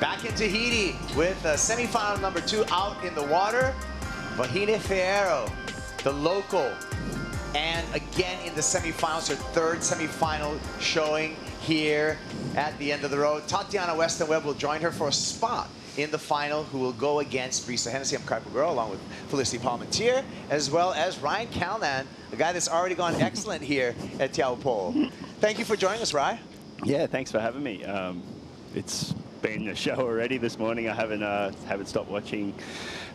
Back in Tahiti with semifinal number 2 out in the water. Vahine Fierro, the local, and again in the semifinals, her 3rd semifinal showing here at the end of the road. Tatiana Weston-Webb will join her for a spot in the final, who will go against Brisa Hennessy and Kaipo Girl, along with Felicity Palmentier, as well as Ryan Calnan, a guy that's already gone excellent here at Teahupo'o. Thank you for joining us, Ryan. Yeah, thanks for having me. It's been a show already this morning. I haven't stopped watching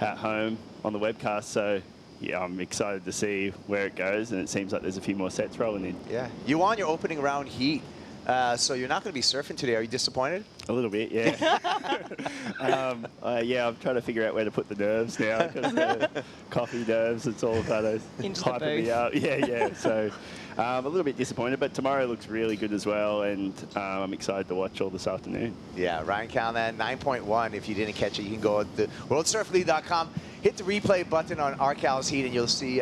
at home on the webcast, so yeah, I'm excited to see where it goes, and it seems like there's a few more sets rolling in. Yeah, you won your opening round heat, so you're not going to be surfing today. Are you disappointed? A little bit, yeah. Yeah, I'm trying to figure out where to put the nerves now, because the coffee nerves, it's all kind of hyping me out. Yeah. So a little bit disappointed, but tomorrow looks really good as well, and I'm excited to watch all this afternoon. Yeah, Ryan Calnan, 9.1. If you didn't catch it, you can go to worldsurfleague.com, hit the replay button on Arcal's heat, and you'll see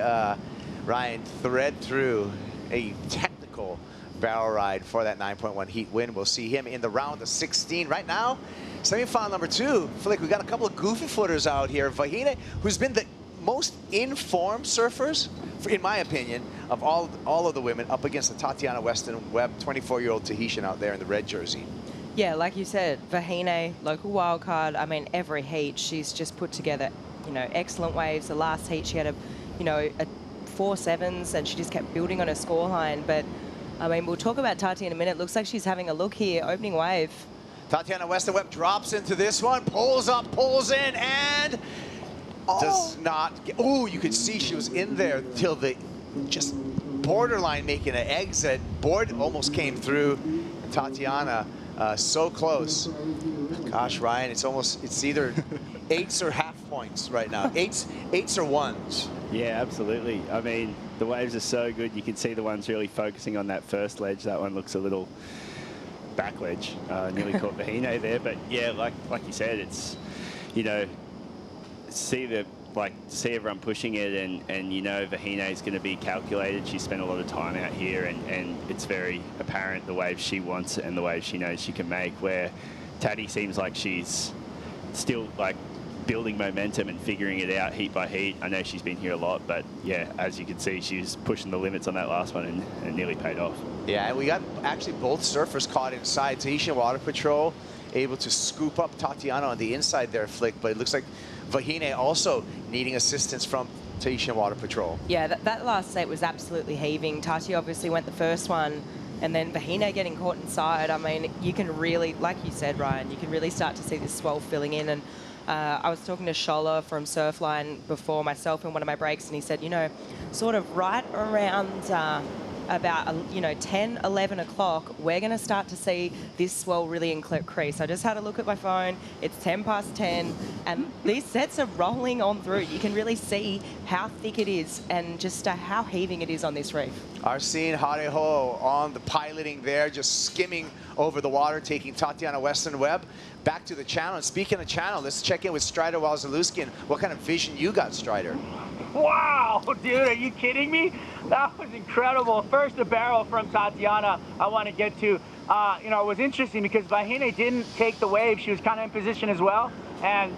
Ryan thread through a technical barrel ride for that 9.1 heat win. We'll see him in the round of 16. Right now, semifinal number 2. I feel like we got a couple of goofy footers out here. Vahine, who's been the most informed surfers, in my opinion, of all of the women, up against the Tatiana Weston-Webb, 24-year-old Tahitian out there in the red jersey. Yeah, like you said, Vahine, local wildcard. I mean, every heat she's just put together, excellent waves. The last heat she had a 4.7s, and she just kept building on her scoreline. But I mean, we'll talk about Tati in a minute. Looks like she's having a look here, opening wave. Tatiana Weston-Webb drops into this one, pulls up, pulls in, and does not get, you could see she was in there till the just borderline making an exit. Board almost came through. Tatiana so close. Gosh, Ryan, it's either 8s or half points right now. 8s or 1s. Yeah, absolutely. I mean, the waves are so good. You can see the ones really focusing on that first ledge. That one looks a little back ledge. Nearly caught Vahine there. But yeah, like you said, it's, see everyone pushing it, and Vahine is going to be calculated. She spent a lot of time out here, and it's very apparent the waves she wants and the waves she knows she can make, where Tati seems like she's still building momentum and figuring it out heat by heat. I know she's been here a lot, but yeah, as you can see, she's pushing the limits on that last one, and it nearly paid off. Yeah, and we got actually both surfers caught inside. Tahitian Water Patrol able to scoop up Tatiana on the inside there, Flick, but it looks like Vahine also needing assistance from Tahitian Water Patrol. Yeah, that last set was absolutely heaving. Tati obviously went the first one, and then Vahine getting caught inside. I mean, you can really, like you said, Ryan, you can really start to see this swell filling in. And I was talking to Scholler from Surfline before myself in one of my breaks, and he said, sort of right around about 10, 11 o'clock, we're going to start to see this swell really increase. I just had a look at my phone. It's 10 past 10, and these sets are rolling on through. You can really see how thick it is and just how heaving it is on this reef. Arsene Hareho on the piloting there, just skimming over the water, taking Tatiana Weston-Webb back to the channel. And speaking of channel, let's check in with Strider Wazalewski. What kind of vision you got, Strider? Wow, dude, are you kidding me? That was incredible. First, the barrel from Tatiana I want to get to. It was interesting because Vahine didn't take the wave. She was kind of in position as well. And,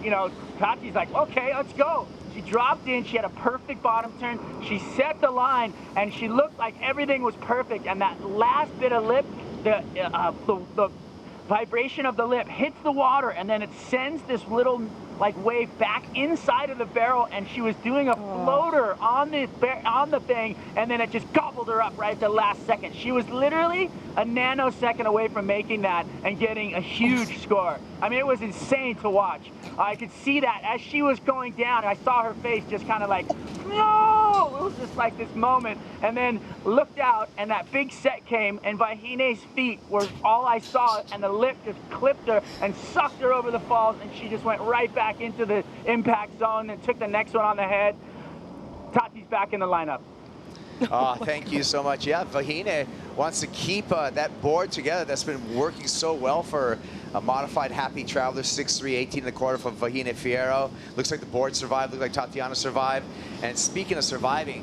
Tati's like, okay, let's go. She dropped in. She had a perfect bottom turn. She set the line, and she looked like everything was perfect. And that last bit of lip, the vibration of the lip hits the water, and then it sends this little wave back inside of the barrel, and she was doing a floater on the thing, and then it just gobbled her up right at the last second. She was literally a nanosecond away from making that and getting a huge score. I mean, it was insane to watch. I could see that as she was going down. I saw her face just kind of like, no! It was just like this moment, and then looked out, and that big set came, and Vahine's feet were all I saw, and the lip just clipped her and sucked her over the falls, and she just went right back into the impact zone and took the next one on the head. Tati's back in the lineup. Oh, thank you so much. Yeah, Vahine wants to keep that board together. That's been working so well for a modified Happy Traveler 6'3", 18 1/4 from Vahine Fierro. Looks like the board survived. Looks like Tatiana survived. And speaking of surviving,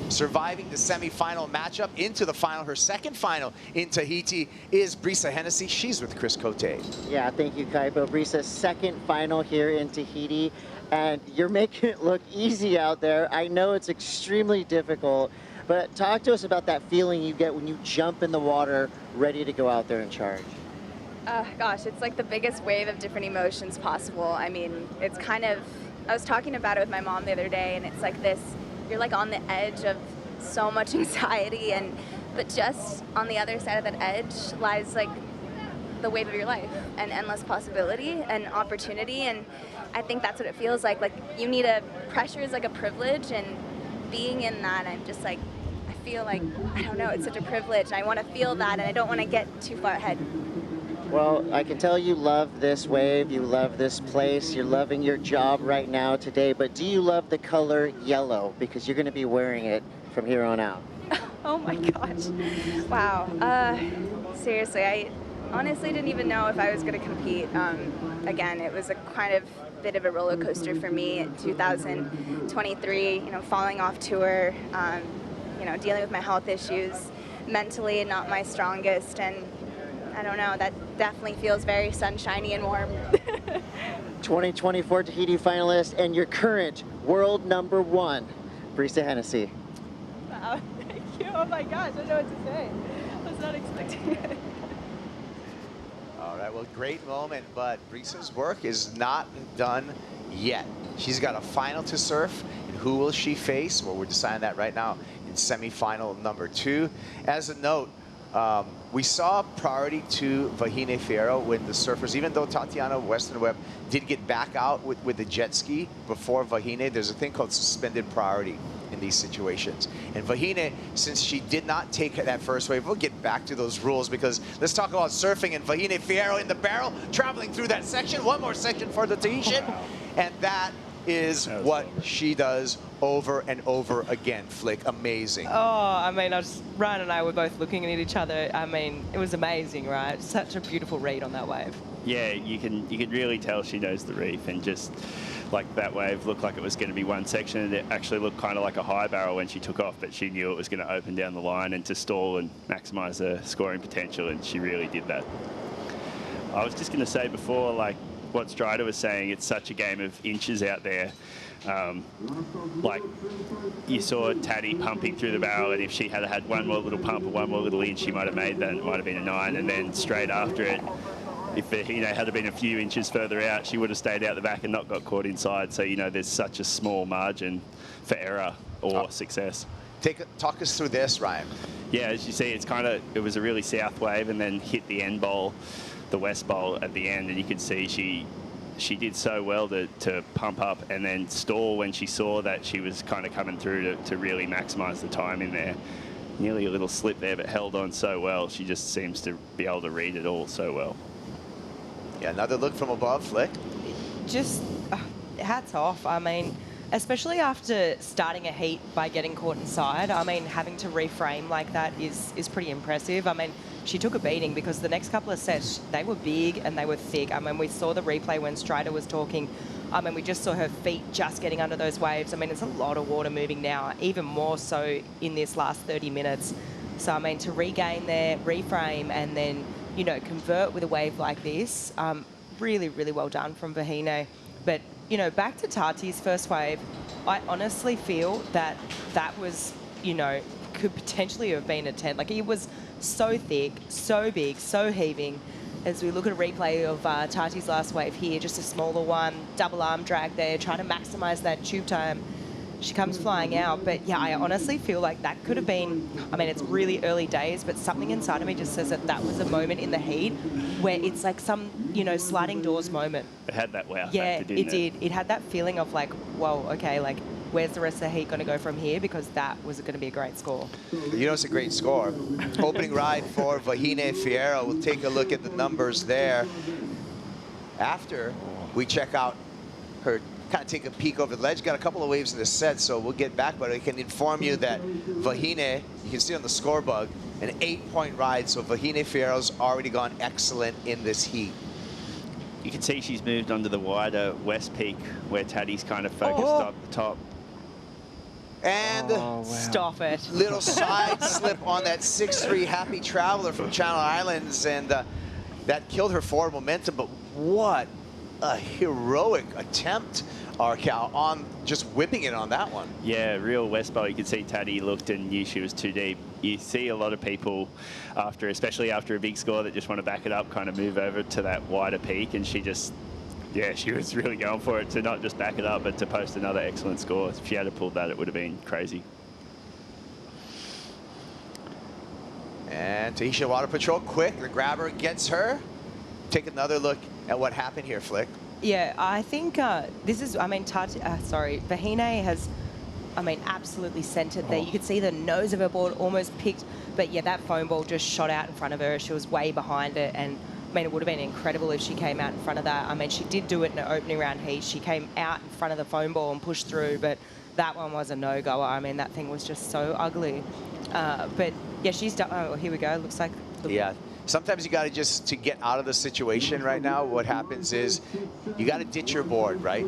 surviving the semifinal matchup into the final. Her second final in Tahiti is Brisa Hennessy. She's with Chris Cote. Yeah, thank you, Kaipo. Brisa's second final here in Tahiti, and you're making it look easy out there. I know it's extremely difficult, but talk to us about that feeling you get when you jump in the water ready to go out there and charge. Gosh, it's like the biggest wave of different emotions possible. I mean, it's kind of, I was talking about it with my mom the other day, and it's like this, you're like on the edge of so much anxiety, but just on the other side of that edge lies like the wave of your life and endless possibility and opportunity. And I think that's what it feels like. Like you need pressure is like a privilege, and being in that, I'm just like, I feel like, I don't know, it's such a privilege. I want to feel that, and I don't want to get too far ahead. Well, I can tell you love this wave, you love this place, you're loving your job right now today, but do you love the color yellow? Because you're going to be wearing it from here on out. Oh my gosh. Wow. Seriously, I honestly didn't even know if I was going to compete. Again, it was a kind of bit of a roller coaster for me in 2023, you know, falling off tour, you know, dealing with my health issues, mentally not my strongest, and I don't know, that definitely feels very sunshiny and warm. 2024 Tahiti finalist and your current world #1, Brisa Hennessy. Wow, thank you. Oh my gosh, I don't know what to say. I was not expecting it. All right, well, great moment, but Brisa's work is not done yet. She's got a final to surf, and who will she face? Well, we're deciding that right now in semifinal number 2. As a note, we saw priority to Vahine Fierro with the surfers. Even though Tatiana Weston-Webb did get back out with the jet ski before Vahine, there's a thing called suspended priority in these situations. And Vahine, since she did not take that first wave, we'll get back to those rules, because let's talk about surfing and Vahine Fierro in the barrel, traveling through that section. One more section for the Tahitian, and that is what she does over and over again. Flick, amazing. Oh, I mean, Ryan and I were both looking at each other. I mean, it was amazing, right? Such a beautiful read on that wave. Yeah, you can really tell she knows the reef, and just like that wave looked like it was going to be one section, and it actually looked kind of like a high barrel when she took off, but she knew it was going to open down the line and to stall and maximize her scoring potential, and she really did that. I was just going to say before, like what Strider was saying, it's such a game of inches out there. Like you saw Taddy pumping through the barrel, and if she had had one more little pump or one more little inch, she might have made that. It might have been a 9, and then straight after it, if Vahine had been a few inches further out, she would have stayed out the back and not got caught inside. So, you know, there's such a small margin for error or success. Talk us through this, Ryan. Yeah, as you see, it was a really south wave and then hit the end bowl, the west bowl at the end, and you could see she did so well to pump up and then stall when she saw that she was kind of coming through to really maximize the time in there. Nearly a little slip there, but held on so well. She just seems to be able to read it all so well. Yeah, another look from above, Flick. Just hats off. I mean, especially after starting a heat by getting caught inside, I mean, having to reframe like that is pretty impressive. I mean, she took a beating because the next couple of sets, they were big and they were thick. I mean, we saw the replay when Strider was talking. I mean, we just saw her feet just getting under those waves. I mean, it's a lot of water moving now, even more so in this last 30 minutes. So, I mean, to regain there, reframe, and then, you know, convert with a wave like this, really, really well done from Vahine. But, you know, back to Tati's first wave, I honestly feel that was, you know, could potentially have been a 10. Like, it was so thick, so big, so heaving. As we look at a replay of Tati's last wave here, just a smaller one, double arm drag there, trying to maximize that tube time. She comes flying out, but yeah, I honestly feel like that could have been, I mean, it's really early days, but something inside of me just says that was a moment in the heat where it's like some, you know, sliding doors moment. It had that wow yeah, factor, didn't it? It did. It had that feeling of like, whoa, okay, like, where's the rest of the heat going to go from here? Because that was going to be a great score. You know, it's a great score. Opening ride for Vahine Fierro. We'll take a look at the numbers there. After we check out her, kind of take a peek over the ledge. Got a couple of waves in the set, so we'll get back, but I can inform you that Vahine, you can see on the score bug, an 8-point ride, so Vahine Fierro's already gone excellent in this heat. You can see she's moved onto the wider west peak where Taddy's kind of focused up the top. And Stop it. little side slip on that 6-3 Happy Traveler from Channel Islands, and that killed her forward momentum. But what a heroic attempt, Arcal, on just whipping it on that one. Yeah, real West Bowl. You could see Tati looked and knew she was too deep. You see a lot of people after, especially after a big score, that just want to back it up, kind of move over to that wider peak, and she just, yeah, she was really going for it to not just back it up, but to post another excellent score. If she had pulled that, it would have been crazy. And Tahitian Water Patrol, quick, the grabber gets her. Take another look at what happened here, Flick. Yeah, I think this is, I mean, Vahine has, I mean, absolutely sent it there. You could see the nose of her board almost picked, but yeah, that foam ball just shot out in front of her. She was way behind it, and I mean, it would have been incredible if she came out in front of that. I mean, she did do it in an opening round heat. She came out in front of the foam ball and pushed through, but that one was a no-goer. I mean, that thing was just so ugly. But yeah, she's done, oh, here we go. Looks like. Yeah. Sometimes you got to just, to get out of the situation right now, what happens is you got to ditch your board, right?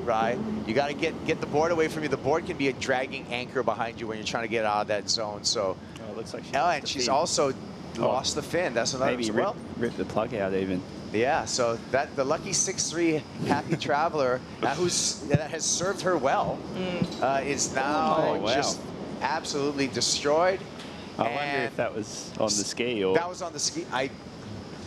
You got to get the board away from you. The board can be a dragging anchor behind you when you're trying to get out of that zone. So, it looks like and she's also lost the fin. That's another. Maybe rip the plug out even. Yeah, so that the lucky 6-3 Happy Traveler that has served her well is now just absolutely destroyed. I wonder if that was on the ski or... That was on the ski. I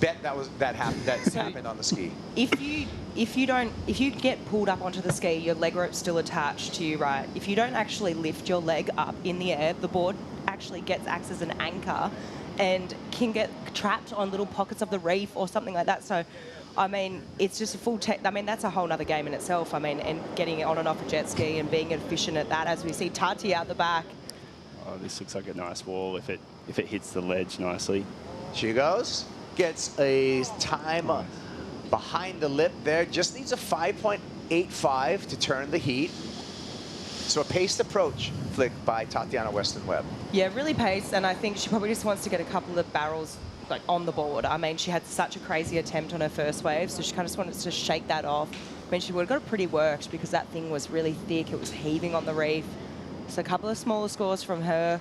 bet that happened on the ski. If you get pulled up onto the ski, your leg rope's still attached to you, right? If you don't actually lift your leg up in the air, the board actually acts as an anchor and can get trapped on little pockets of the reef or something like that. So, I mean, it's just a full I mean, that's a whole nother game in itself. I mean, and getting it on and off a jet ski and being efficient at that, as we see Tati out the back. Oh, this looks like a nice wall if it hits the ledge nicely. She goes, gets a time behind the lip there. Just needs a 5.85 to turn the heat. So a paced approach flick by Tatiana Weston-Webb. Yeah, really paced, and I think she probably just wants to get a couple of barrels like on the board. I mean, she had such a crazy attempt on her first wave, so she kind of just wanted to shake that off. I mean, she would have got it pretty worked because that thing was really thick. It was heaving on the reef. So a couple of smaller scores from her,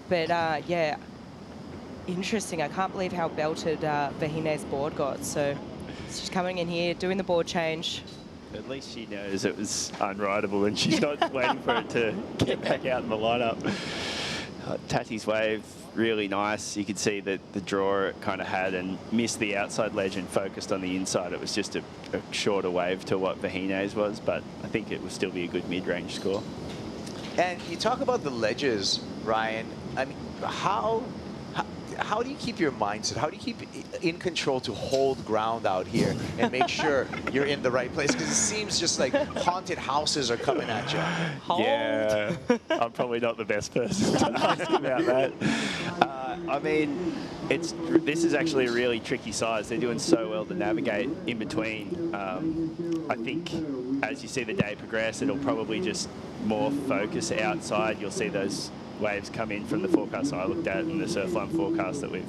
but yeah, interesting. I can't believe how belted Vahine's board got. So she's coming in here, doing the board change. At least she knows it was unrideable and she's not waiting for it to get back out in the lineup. Tati's wave, really nice. You could see that the draw it kind of had and missed the outside ledge and focused on the inside. It was just a shorter wave to what Vahine's was, but I think it will still be a good mid-range score. And you talk about the ledges, Ryan. I mean, how do you keep your mindset? How do you keep in control to hold ground out here and make sure you're in the right place? Because it seems just like haunted houses are coming at you. Yeah, I'm probably not the best person to ask about that. I mean, this is actually a really tricky size. They're doing so well to navigate in between. I think as you see the day progress, it'll probably just more focus outside. You'll see those waves come in from the forecast I looked at and the Surfline forecast that we've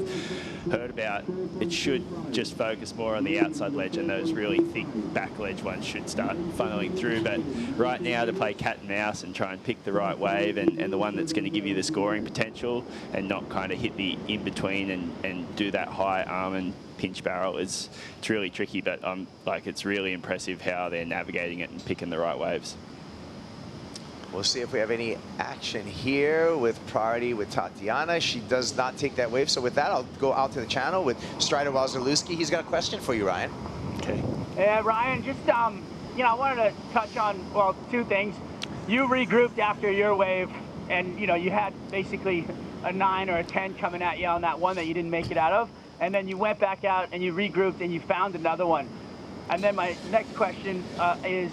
heard about. It should just focus more on the outside ledge, and those really thick back ledge ones should start funneling through. But right now, to play cat and mouse and try and pick the right wave and the one that's going to give you the scoring potential and not kind of hit the in-between and do that high arm and pinch barrel, it's really tricky. But it's really impressive how they're navigating it and picking the right waves. We'll see if we have any action here with priority with Tatiana. She does not take that wave. So with that, I'll go out to the channel with Strider Wazalewski. He's got a question for you, Ryan. Okay. Yeah, Ryan, just, I wanted to touch on, well, two things. You regrouped after your wave, and, you had basically a 9 or a 10 coming at you on that one that you didn't make it out of. And then you went back out and you regrouped and you found another one. And then my next question is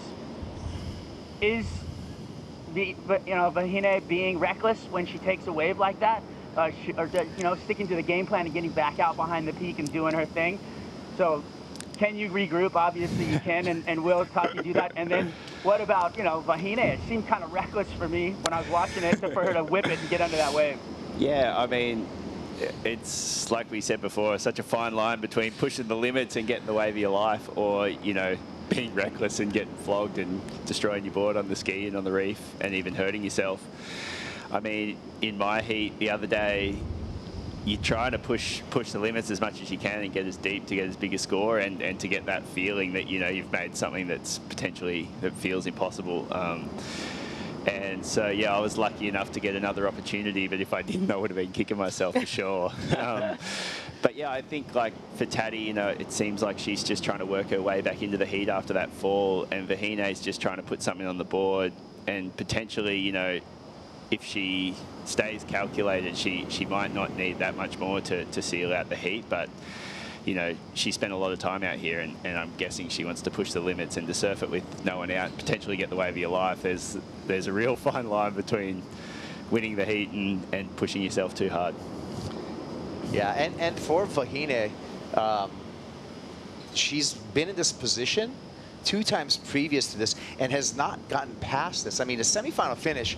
Vahine being reckless when she takes a wave like that, sticking to the game plan and getting back out behind the peak and doing her thing. So can you regroup? Obviously you can, and will Tati do that? And then what about, Vahine? It seemed kind of reckless for me when I was watching it for her to whip it and get under that wave. Yeah, I mean, it's like we said before, such a fine line between pushing the limits and getting the wave of your life, or, being reckless and getting flogged and destroying your board on the ski and on the reef and even hurting yourself. I mean, in my heat the other day, you're trying to push the limits as much as you can and get as deep to get as big a score and to get that feeling that, you know, you've made something that's potentially, that feels impossible. And so, yeah, I was lucky enough to get another opportunity, but if I didn't, I would have been kicking myself for sure. But yeah, I think like for Tati, you know, it seems like she's just trying to work her way back into the heat after that fall, and Vahine's just trying to put something on the board, and potentially, you know, if she stays calculated, she might not need that much more to seal out the heat, but you know, she spent a lot of time out here, and I'm guessing she wants to push the limits, and to surf it with no one out, potentially get the wave of your life. There's a real fine line between winning the heat and pushing yourself too hard. Yeah, and for Vahine, she's been in this position 2 times previous to this and has not gotten past this. I mean, a semifinal finish,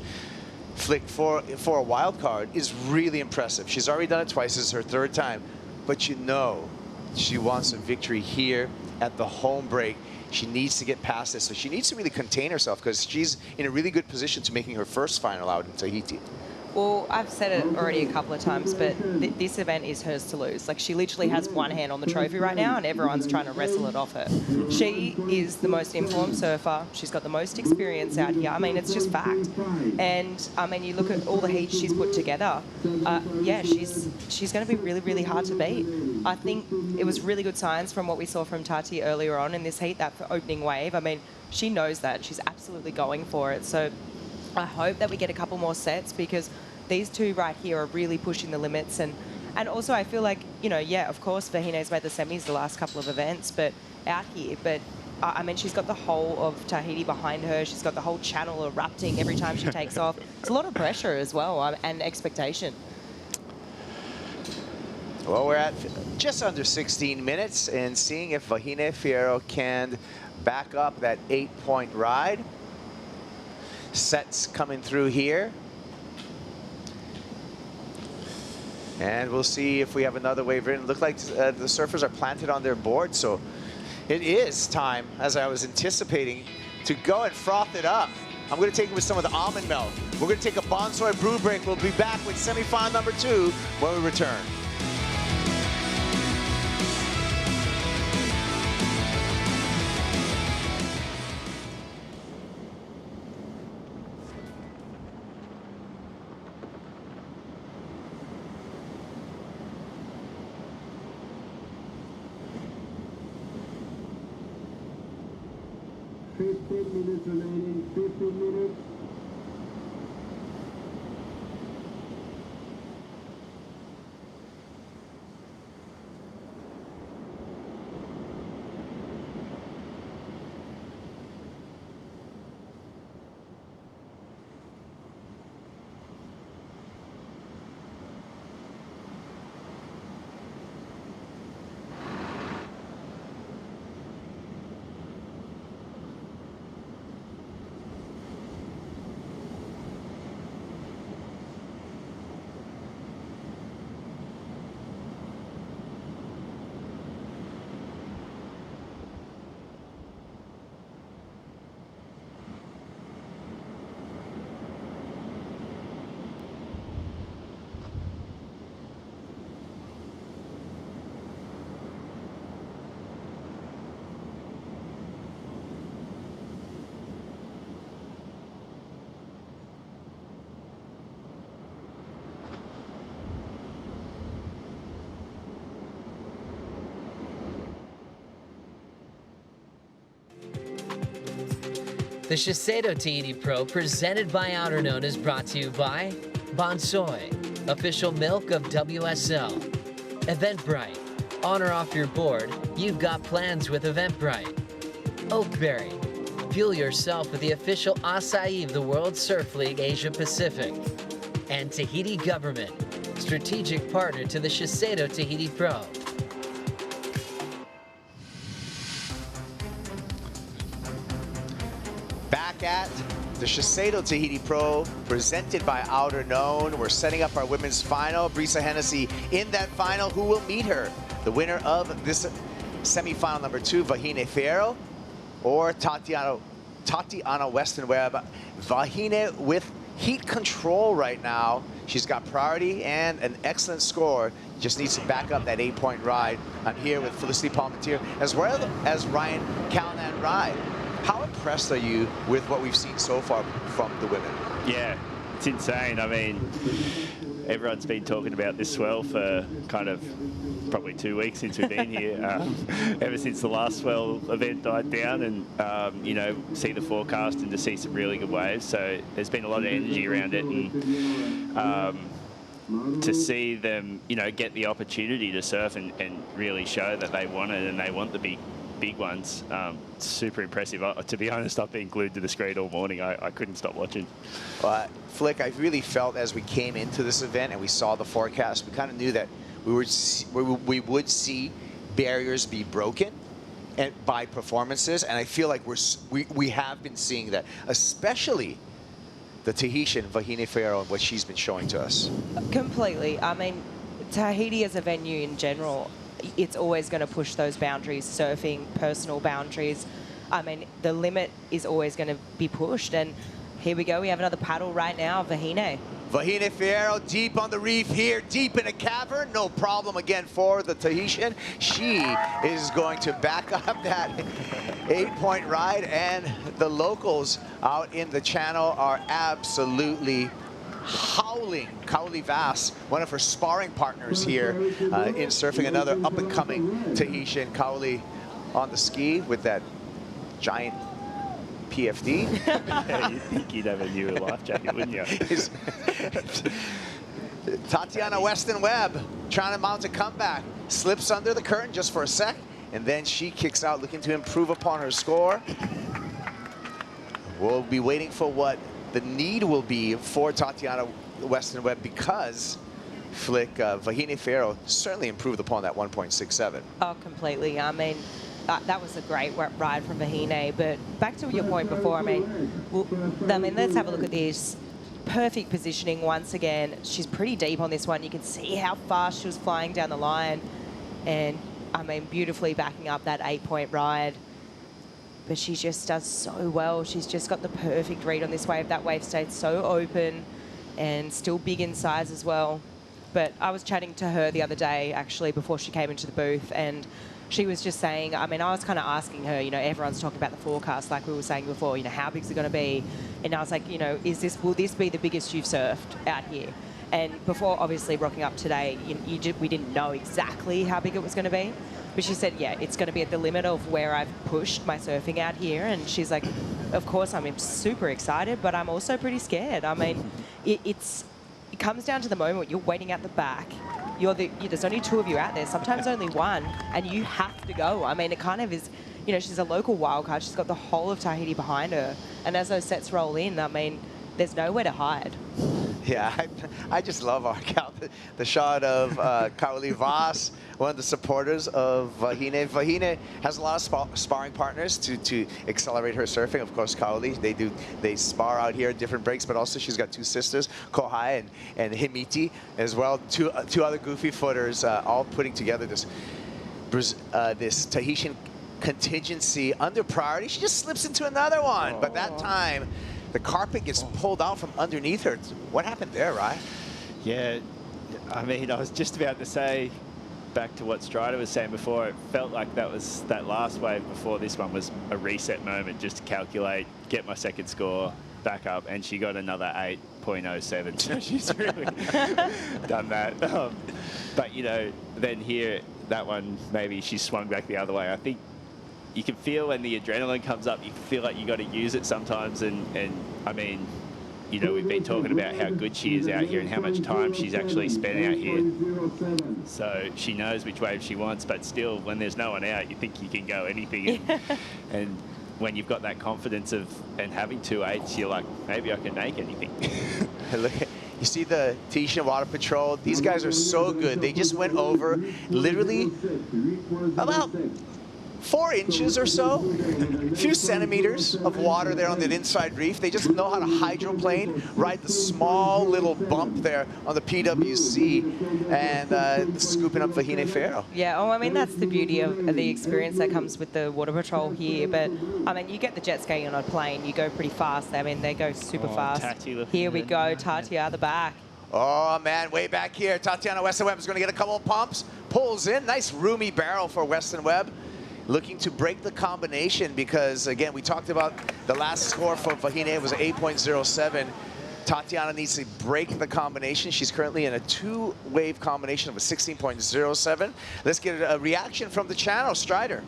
Flick, for a wild card is really impressive. She's already done it twice. This is her 3rd time. But you know, she wants a victory here at the home break. She needs to get past this. So she needs to really contain herself, because she's in a really good position to making her first final out in Tahiti. Well, I've said it already a couple of times, but this event is hers to lose. Like, she literally has one hand on the trophy right now, and everyone's trying to wrestle it off her. She is the most informed surfer. She's got the most experience out here. I mean, it's just fact. And, I mean, you look at all the heats she's put together. Yeah, she's going to be really, really hard to beat. I think it was really good signs from what we saw from Tati earlier on in this heat, that opening wave. I mean, she knows that. She's absolutely going for it. So I hope that we get a couple more sets, because these two right here are really pushing the limits. And also I feel like, you know, yeah, of course, Vahine's made the semis the last couple of events, but out here. But I mean, she's got the whole of Tahiti behind her. She's got the whole channel erupting every time she takes off. It's a lot of pressure as well, and expectation. Well, we're at just under 16 minutes and seeing if Vahine Fierro can back up that 8-point ride. Sets coming through here. And we'll see if we have another wave in. It looks like the surfers are planted on their board, so it is time, as I was anticipating, to go and froth it up. I'm going to take it with some of the almond milk. We're going to take a Bonsoy brew break. We'll be back with semifinal number 2 when we return. Minutes remaining, 15 minutes. The Shiseido Tahiti Pro, presented by Outerknown, is brought to you by Bonsoy, official milk of WSL. Eventbrite, on or off your board, you've got plans with Eventbrite. Oakberry, fuel yourself with the official acai of the World Surf League Asia Pacific. And Tahiti Government, strategic partner to the Shiseido Tahiti Pro. Back at the Shiseido Tahiti Pro, presented by Outerknown. We're setting up our women's final. Brisa Hennessy in that final. Who will meet her? The winner of this semifinal number 2, Vahine Fierro, or Tatiana Weston-Webb. Vahine with heat control right now. She's got priority and an excellent score. Just needs to back up that 8-point ride. I'm here with Felicity Palmatier as well as Ryan Callanan Ride. How impressed are you with what we've seen so far from the women? Yeah, it's insane. I mean, everyone's been talking about this swell for kind of probably 2 weeks since we've been here, ever since the last swell event died down, and you know, see the forecast and to see some really good waves. So there's been a lot of energy around it, and to see them, you know, get the opportunity to surf and really show that they want it and they want the big ones. Super impressive. To be honest, I've been glued to the screen all morning. I couldn't stop watching. Flick, I really felt as we came into this event and we saw the forecast, we kind of knew that we would see barriers be broken and by performances, and I feel like we have been seeing that, especially the Tahitian Vahine Fierro and what she's been showing to us. Completely. I mean, Tahiti as a venue in general, it's always going to push those boundaries, surfing, personal boundaries. I mean, the limit is always going to be pushed. And here we go. We have another paddle right now, Vahine. Vahine Fierro deep on the reef here, deep in a cavern. No problem again for the Tahitian. She is going to back up that 8-point ride, and the locals out in the channel are absolutely howling. Kauli Vass, one of her sparring partners here in surfing, another up-and-coming Tahitian. Kauli on the ski with that giant PFD. Yeah, you'd think you'd have a new life jacket, wouldn't you? Tatiana Weston-Webb trying to mount a comeback. Slips under the curtain just for a sec, and then she kicks out looking to improve upon her score. We'll be waiting for what the need will be for Tatiana Weston-Webb, because Flick, Vahine Fierro certainly improved upon that 1.67. Oh, completely. I mean, that was a great ride from Vahine. But back to your point before, I mean, let's have a look at this. Perfect positioning once again. She's pretty deep on this one. You can see how fast she was flying down the line. And, I mean, beautifully backing up that 8-point ride. But she just does so well. She's just got the perfect read on this wave. That wave stayed so open and still big in size as well. But I was chatting to her the other day, actually, before she came into the booth, and she was just saying, I mean, I was kind of asking her, you know, everyone's talking about the forecast, like we were saying before, you know, how big is it going to be? And I was like, you know, will this be the biggest you've surfed out here? And before, obviously, rocking up today, we didn't know exactly how big it was going to be. But she said, yeah, it's going to be at the limit of where I've pushed my surfing out here. And she's like, of course, I'm super excited, but I'm also pretty scared. I mean, it comes down to the moment you're waiting at the back. There's only 2 of you out there, sometimes only 1, and you have to go. I mean, it kind of is, you know, she's a local wildcard. She's got the whole of Tahiti behind her. And as those sets roll in, I mean, there's nowhere to hide. Yeah, I just love the shot of Kauli Vass, one of the supporters of Vahine. Vahine has a lot of sparring partners to accelerate her surfing. Of course, Kauli, they spar out here at different breaks, but also she's got 2 sisters, Kohai and Himiti, as well. Two other goofy footers, all putting together this Tahitian contingency under priority. She just slips into another one, but that time, the carpet gets pulled out from underneath her. What happened there, Ryan? Yeah, I mean, I was just about to say, back to what Strider was saying before, it felt like that last wave before this one was a reset moment, just to calculate, get my second score, back up, and she got another 8.07. So she's really done that. But, you know, then here, that one, maybe she swung back the other way. I think you can feel when the adrenaline comes up, you feel like you got to use it sometimes. And I mean, you know, we've been talking about how good she is out here and how much time she's actually spent out here. So she knows which wave she wants, but still, when there's no one out, you think you can go anything. And when you've got that confidence and having 2 8s, you're like, maybe I can make anything. Look, you see the Tahitian Water Patrol. These guys are so good. They just went over literally about 4 inches or so, a few centimeters of water there on the inside reef. They just know how to hydroplane, ride the small little bump there on the PWC, and scooping up Vahine Fierro. Yeah, I mean, that's the beauty of the experience that comes with the water patrol here. But, I mean, you get the jet skiing on a plane, you go pretty fast. I mean, they go super fast. Here we go, Tati at the back. Oh, man, way back here. Tatiana Weston-Webb is going to get a couple of pumps. Pulls in. Nice roomy barrel for Weston-Webb. Looking to break the combination because, again, we talked about the last score for Vahine. It was 8.07. Tatiana needs to break the combination. She's currently in a 2-wave combination of a 16.07. Let's get a reaction from the channel. Strider.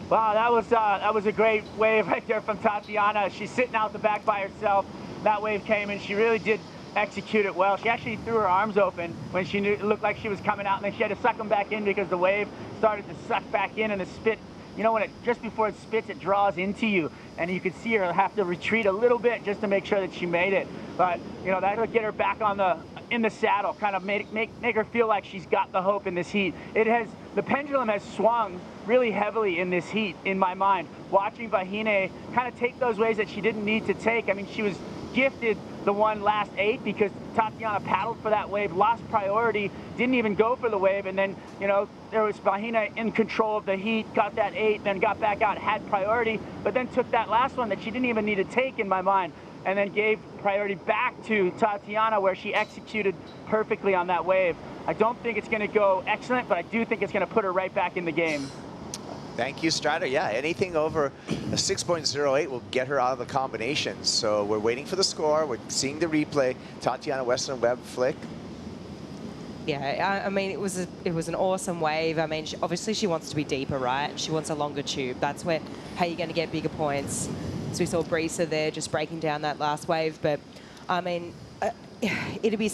Wow, that was a great wave right there from Tatiana. She's sitting out the back by herself. That wave came and she really did execute it well. She actually threw her arms open when she knew it looked like she was coming out, and then she had to suck them back in because the wave started to suck back in, and the spit, you know, when it just before it spits, it draws into you, and you could see her have to retreat a little bit just to make sure that she made it. But you know, that'll get her back on in the saddle, kind of make her feel like she's got the hope in this heat. The pendulum has swung really heavily in this heat, in my mind. Watching Vahine kind of take those waves that she didn't need to take. I mean, she was gifted the one last 8 because Tatiana paddled for that wave, lost priority, didn't even go for the wave, and then, you know, there was Vahine in control of the heat, got that 8, then got back out, had priority, but then took that last one that she didn't even need to take, in my mind, and then gave priority back to Tatiana, where she executed perfectly on that wave. I don't think it's going to go excellent, but I do think it's going to put her right back in the game. Thank you, Strider. Yeah, anything over a 6.08 will get her out of the combination. So we're waiting for the score. We're seeing the replay. Tatiana Weston-Webb flick. Yeah, I mean, it was an awesome wave. I mean, obviously she wants to be deeper, right? She wants a longer tube. That's how you're going to get bigger points. So we saw Brisa there just breaking down that last wave. But, I mean, it'd be,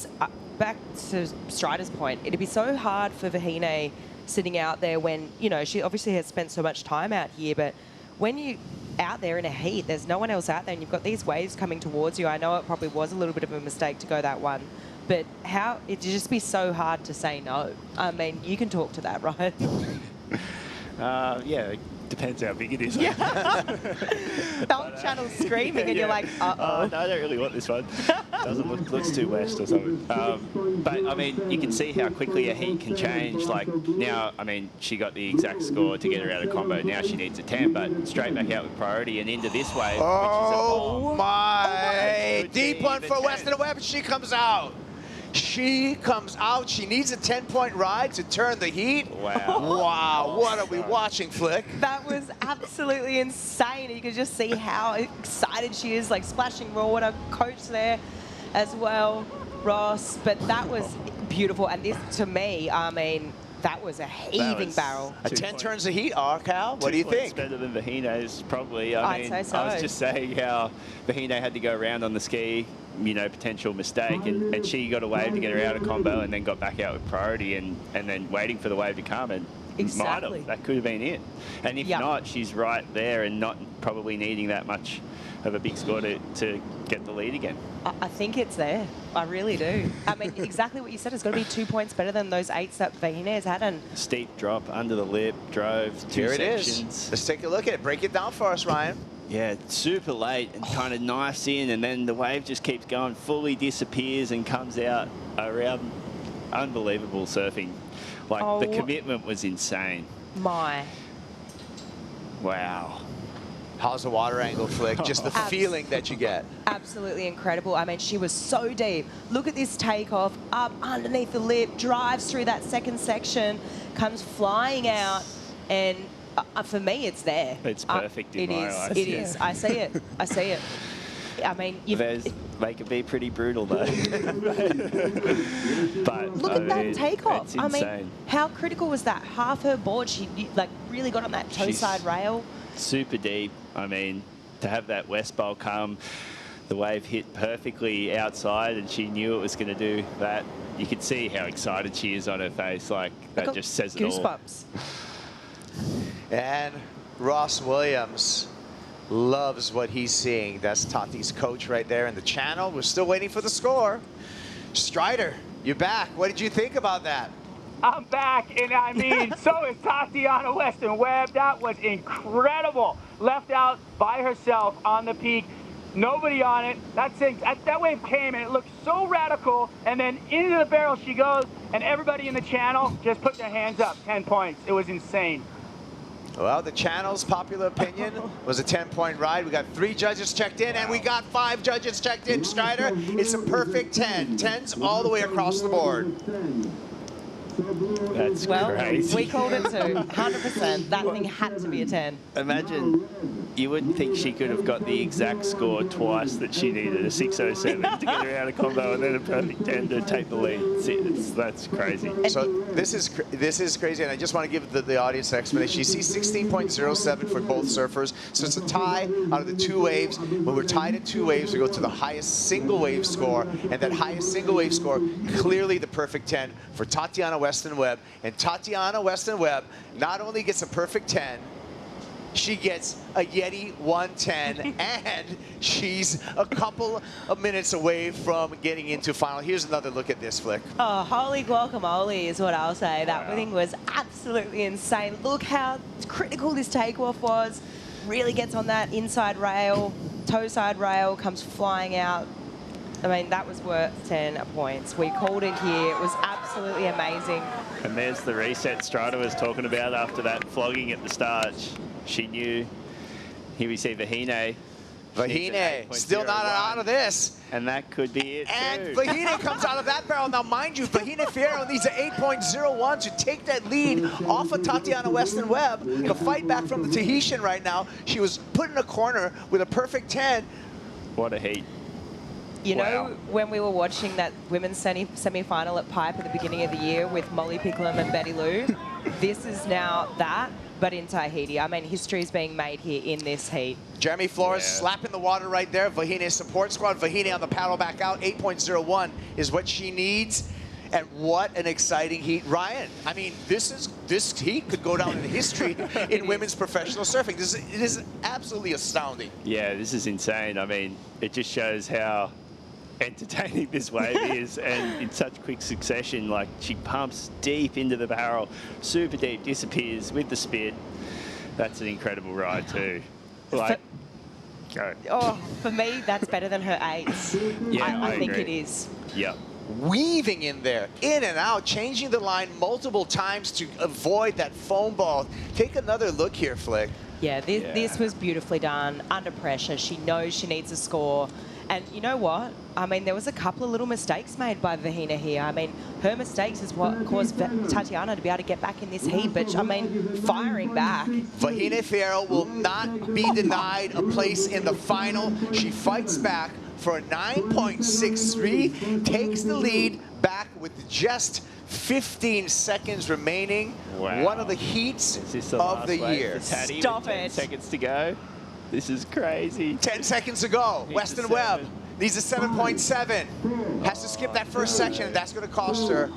back to Strider's point, it'd be so hard for Vahine sitting out there when, you know, she obviously has spent so much time out here, but when you out there in a heat, there's no one else out there, and you've got these waves coming towards you. I know it probably was a little bit of a mistake to go that one, but it'd just be so hard to say no. I mean, you can talk to that, right? Yeah, it depends how big it is. Yeah. The whole channel's screaming, and you're like, uh-oh. No, I don't really want this one. Doesn't looks too west or something. But I mean, you can see how quickly a heat can change. Like now, I mean, she got the exact score to get her out of combo. Now she needs a 10, but straight back out with priority and into this wave. Oh my! Deep one for Weston Weston-Webb. She comes out. She comes out. She needs a 10-point ride to turn the heat. Wow. Wow. What are we watching, Flick? That was absolutely insane. You could just see how excited she is, like splashing raw water. Coach there as well, Ross. But that was beautiful. And this, to me, I mean, that was a heaving barrel. A 10 turns the heat, Cal. What do you think? It's better than Vahine's, probably. I'd say so. I was just saying how Vahine had to go around on the ski, you know, potential mistake, and she got a wave to get her out of combo and then got back out with priority and then waiting for the wave to come, and exactly. that could have been it. And if not, she's right there and not probably needing that much of a big score to get the lead again. I think it's there. I really do. I mean, exactly what you said. It's got to be 2 points better than those 8s that Vahine has had. And steep drop under the lip, drove two sections. Let's take a look at it. Break it down for us, Ryan. Yeah, super late and kind of nice in, and then the wave just keeps going, fully disappears and comes out around. Unbelievable surfing. Like, the commitment was insane. Wow. How's the water angle, Flick? Just the feeling that you get. Absolutely incredible. I mean, she was so deep. Look at this takeoff, up underneath the lip, drives through that second section, comes flying out, and for me, it's there. It's perfect in my eyes. It is. I see it. I see it. I mean, they can be pretty brutal, though. But look at that takeoff. It's insane. I mean, how critical was that? Half her board, she like really got on that toe side rail. Super deep. I mean, to have that west bowl come, the wave hit perfectly outside, and she knew it was going to do that. You could see how excited she is on her face. Like, that just says it all. Goosebumps. And Ross Williams loves what he's seeing. That's Tati's coach right there in the channel. We're still waiting for the score. Strider, you're back. What did you think about that? I'm back, and I mean, so is Tatiana Weston-Webb. That was incredible. Left out by herself on the peak. Nobody on it. That wave came, and it looked so radical, and then into the barrel she goes, and everybody in the channel just put their hands up. 10 points. It was insane. Well, the channel's popular opinion was a 10-point ride. We got 3 judges checked in, and we got 5 judges checked in. Strider, it's a perfect 10. 10s all the way across the board. That's Well, crazy. we called it too, 100%. That thing had to be a 10. Imagine, you wouldn't think she could have got the exact score twice that she needed, a 607 to get her out of combo, and then a perfect 10 to take the lead. That's crazy. So this is crazy, and I just want to give the audience an explanation. You see 16.07 for both surfers, so it's a tie out of the 2 waves. When we're tied at 2 waves, we go to the highest single wave score, and that highest single wave score, clearly the perfect 10 for Tatiana Weston-Webb. And Tatiana Weston-Webb not only gets a perfect 10, she gets a Yeti 110, and she's a couple of minutes away from getting into final. Here's another look at this, Flick. Oh, holy guacamole is what I'll say. That thing was absolutely insane. Look how critical this takeoff was. Really gets on that inside rail, toe side rail, comes flying out. I mean, that was worth 10 points. We called it here. It was absolutely amazing. And there's the reset Strider was talking about after that flogging at the start. She knew. Here we see Vahine. Vahine, still not out of this. And that could be it, And too. Vahine comes out of that barrel. Now, mind you, Vahine Fierro needs an 8.01 to take that lead off of Tatiana Weston-Webb to fight back from the Tahitian right now. She was put in a corner with a perfect 10. What a heat. You Wow. know, when we were watching that women's semi-final at Pipe at the beginning of the year with Molly Picklum and Betty Lou, this is now that, but in Tahiti. I mean, history is being made here in this heat. Jeremy Flores slapping the water right there. Vahine support squad. Vahine on the paddle back out. 8.01 is what she needs. And what an exciting heat. Ryan, I mean, this heat could go down in history in women's professional surfing. It is absolutely astounding. Yeah, this is insane. I mean, it just shows how entertaining this wave is, and in such quick succession. Like, she pumps deep into the barrel, super deep, disappears with the spit. That's an incredible ride too. Like, go. Oh, for me, that's better than her 8. Yeah, I think agree. it is. Yep. Weaving in there, in and out, changing the line multiple times to avoid that foam ball. Take another look here, Flick. Yeah, this was beautifully done, under pressure. She knows she needs a score. And you know what? I mean, there was a couple of little mistakes made by Vahine here. I mean, her mistakes is what caused Tatiana to be able to get back in this heat. But, I mean, firing back. Vahine Fierro will not be denied a place in the final. She fights back for a 9.63, takes the lead back with just 15 seconds remaining. Wow. One of the heats of the year. Stop it. 10 seconds to go. This is crazy. 10 seconds to go. Weston-Webb needs a 7.7. Has to skip that first section, and that's going to cost her.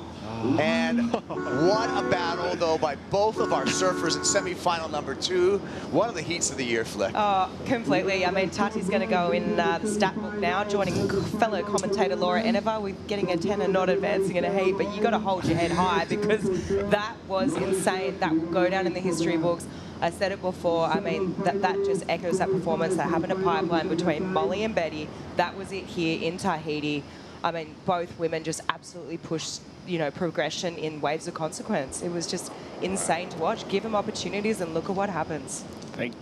And what a battle, though, by both of our surfers in semifinal number 2. One of the heats of the year, Flick. Oh, completely. I mean, Tati's going to go in the stat book now, joining fellow commentator Laura Eneva with getting a 10 and not advancing in a heat. But you got to hold your head high, because that was insane. That will go down in the history books. I said it before. I mean, that just echoes that performance that happened at Pipeline between Molly and Betty. That was it here in Tahiti. I mean, both women just absolutely pushed, you know, progression in waves of consequence. It was just insane to watch. Give them opportunities and look at what happens.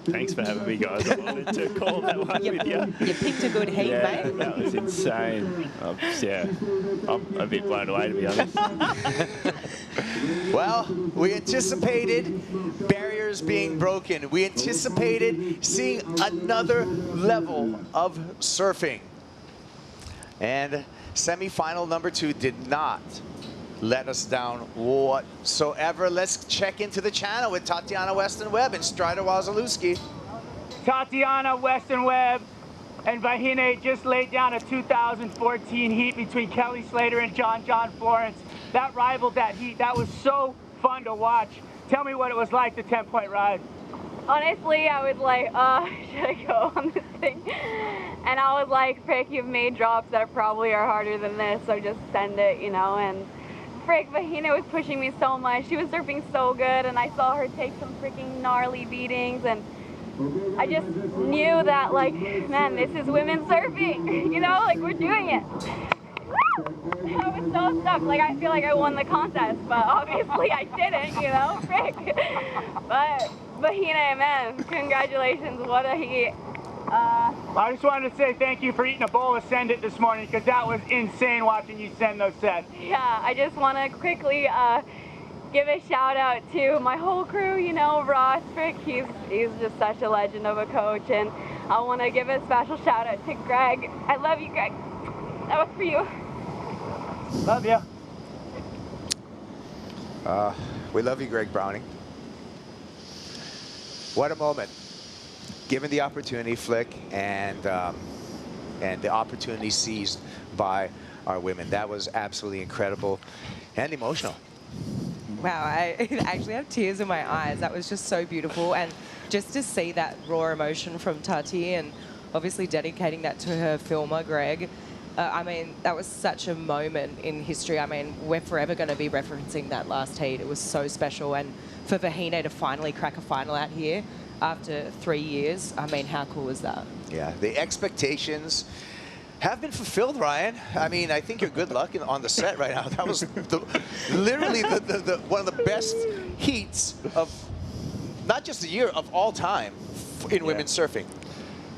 Thanks for having me, guys. I wanted to call that one with you. You picked a good heat, mate. That was insane. I'm a bit blown away, to be honest. Well, we anticipated barriers being broken. We anticipated seeing another level of surfing. And semifinal number 2 did not let us down whatsoever. Let's check into the channel with Tatiana Weston-Webb and Strider Wazalewski. Tatiana Weston-Webb and Vahine just laid down a 2014 heat between Kelly Slater and John Florence. That rivaled that heat. That was so fun to watch. Tell me what it was like, the 10-point ride. Honestly, I was like, should I go on this thing? And I was like, Frick, you've made drops that probably are harder than this, so just send it, you know. And frick, Vahine was pushing me so much. She was surfing so good, and I saw her take some freaking gnarly beatings, and I just knew that, like, man, this is women surfing, you know, like, we're doing it. I was so stuck, like, I feel like I won the contest, but obviously I didn't, you know, frick. But Vahine, man, congratulations, what a heat. I just wanted to say thank you for eating a bowl of Send It this morning, because that was insane watching you send those sets. Yeah, I just want to quickly give a shout out to my whole crew, you know, Ross, frick, he's just such a legend of a coach, and I want to give a special shout out to Greg. I love you, Greg. That was for you. Love you. We love you, Greg Browning. What a moment. Given the opportunity, Flick, and the opportunity seized by our women. That was absolutely incredible and emotional. Wow, I actually have tears in my eyes. That was just so beautiful. And just to see that raw emotion from Tati, and obviously dedicating that to her filmer, Greg, I mean, that was such a moment in history. I mean, we're forever going to be referencing that last heat. It was so special. And for Vahine to finally crack a final out here after 3 years, I mean, how cool is that? Yeah, the expectations have been fulfilled, Ryan. I mean, I think you're good luck on the set right now. That was literally one of the best heats of not just the year, of all time in women's surfing.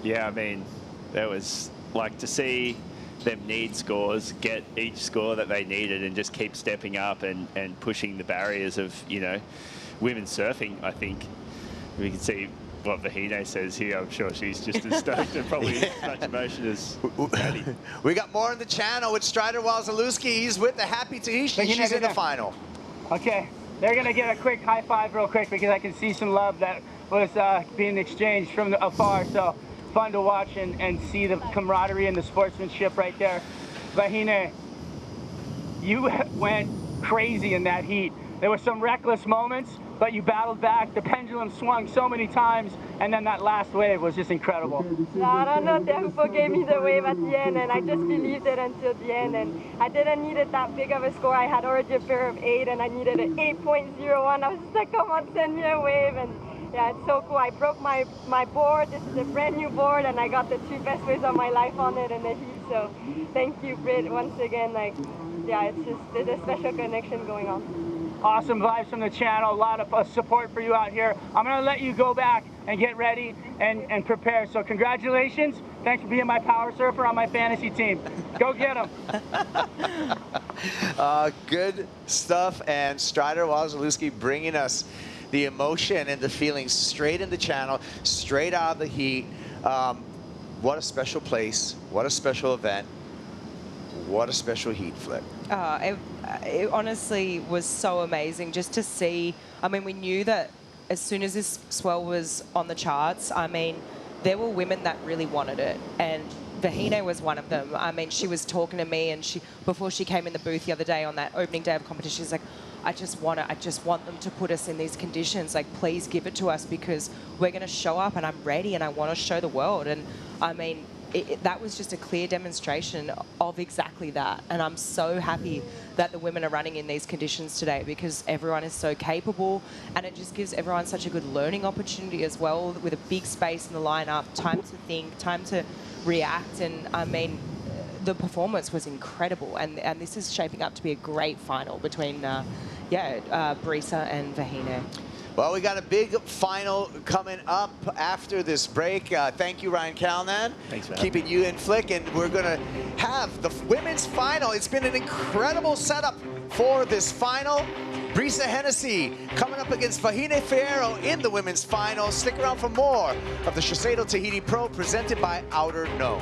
Yeah, I mean, that was like to see them need scores, get each score that they needed, and just keep stepping up and pushing the barriers of, you know, women's surfing. I think we can see what Vahine says here. I'm sure she's just as stoked and probably as much emotion as Patty. We got more on the channel with Strider Wazalewski. He's with the Happy Tahitian. She's in the final. Okay, they're gonna get a quick high five real quick, because I can see some love that was being exchanged from afar. So fun to watch and see the camaraderie and the sportsmanship right there. Vahine, you went crazy in that heat. There were some reckless moments, but you battled back. The pendulum swung so many times, and then that last wave was just incredible. I don't know, Teahupo'o gave me the wave at the end, and I just believed it until the end, and I didn't need it that big of a score. I had origin pair of 8, and I needed an 8.01. I was just like, come on, send me a wave, and yeah, it's so cool. I broke my board. This is a brand new board, and I got the 2 best waves of my life on it in the heat, so thank you, Britt, once again. Like, yeah, it's just, there's a special connection going on. Awesome vibes from the channel, a lot of support for you out here. I'm gonna let you go back and get ready and prepare. So congratulations, thanks for being my power surfer on my fantasy team. Go get them. Good stuff, and Strider Wazalewski bringing us the emotion and the feelings straight in the channel, straight out of the heat. What a special place, what a special event, what a special heat, Flip. It honestly was so amazing just to see. I mean, we knew that as soon as this swell was on the charts, I mean, there were women that really wanted it, and Vahine was one of them. I mean, she was talking to me, and before she came in the booth the other day on that opening day of competition, she's like, I just want them to put us in these conditions. Like, please give it to us, because we're going to show up, and I'm ready, and I want to show the world. And I mean, that was just a clear demonstration of exactly that. And I'm so happy that the women are running in these conditions today, because everyone is so capable, and it just gives everyone such a good learning opportunity as well, with a big space in the lineup, time to think, time to react. And I mean, the performance was incredible, and this is shaping up to be a great final between Brisa and Vahine. Well, we got a big final coming up after this break. Thank you, Ryan Calnan. Thanks for keeping you in Flick, and we're going to have the women's final. It's been an incredible setup for this final. Brisa Hennessy coming up against Vahine Fierro in the women's final. Stick around for more of the Shiseido Tahiti Pro presented by Outer Known.